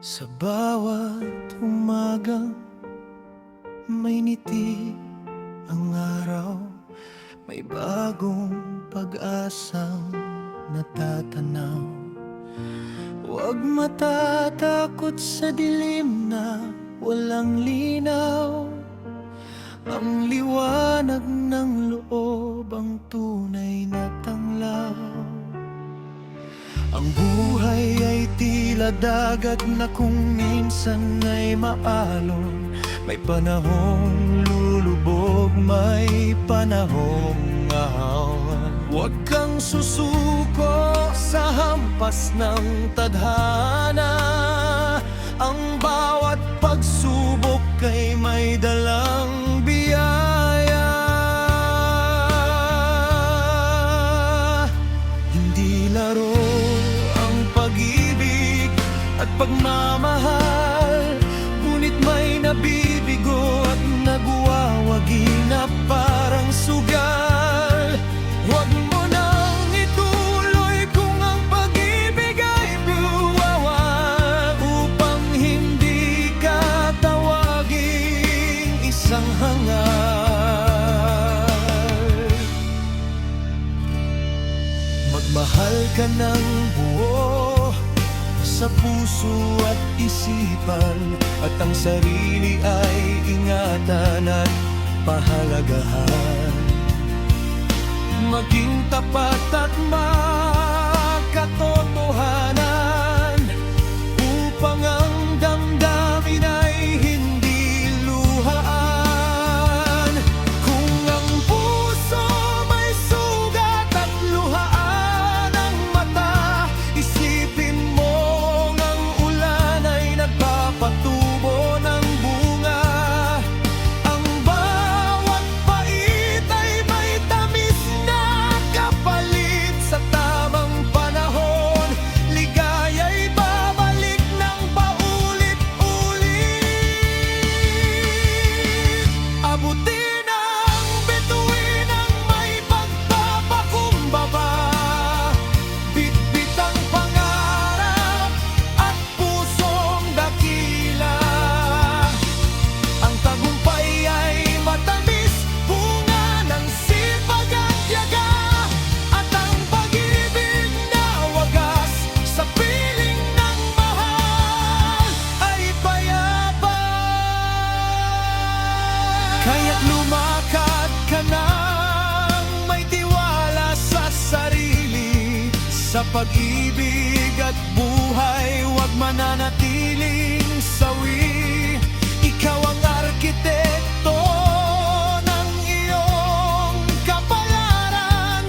Sa bawat umaga may ngiti ang araw, may bagong pag-asang natatanaw. Huwag matatakot sa dilim na walang linaw, ang liwanag ng loob ang tunay na tanglaw. Ang buhay ay tila dagat na kung minsan ay maalon, may panahong lulubog, may panahong ahawan. Huwag kang susuko sa hampas ng tadhana, ang bawat pagsubok ay may dalang biyaya. Hindi laro ang pag-ibig at pagmamahal, ngunit may nabibigo at nagwawagi na parang sugal. Huwag mo nang ituloy kung ang pag-ibig ay buwawag, upang hindi ka tawaging isang hangal. Magmahal ka ng buo sa puso at isipan, at ang sarili ay ingatan at pahalagahan. Maging tapat at makatotohanan, upang ang damdamin ay hindi luhaan. Kung ang puso may sugat at luhaan ang mata, isipin mo ang ulan ay nagpapatubo ng bunga. Ang bawat pait ay may tamis na kapalit, sa tamang panahon ligaya'y babalik ng paulit-ulit. Abutin ang bituin ang may pagpapakumbaba, bitbit ang pangarap at pusong dakila. Ang tagumpay ay matamis, bunga ng sipag at tiyaga, at ang pag-ibig na wagas sa piling ng mahal ay payapa. Kaya't lumakad ka nang may tiwala sa sarili, sa pag-ibig at buhay huwag mananatiling sawi. Ikaw ang arkitekto ng iyong kapalaran,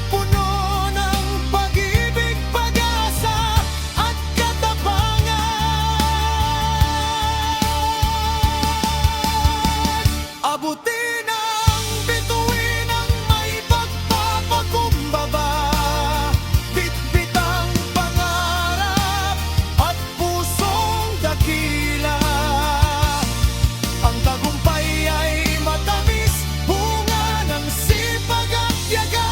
puno ng pag-ibig, pag-asa at katapangan. Abutin ang bituin ang may pagpapakumbaba, bitbit ang pangarap at pusong dakila. Ang tagumpay ay matamis, bunga ng sipag at tiyaga,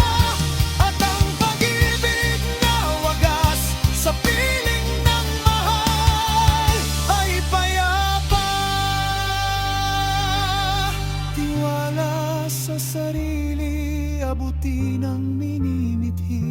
at ang pag-ibig na wagas sa piling ng mahal ay payapa. Tiwala sa sarili, abutin ang minimithi,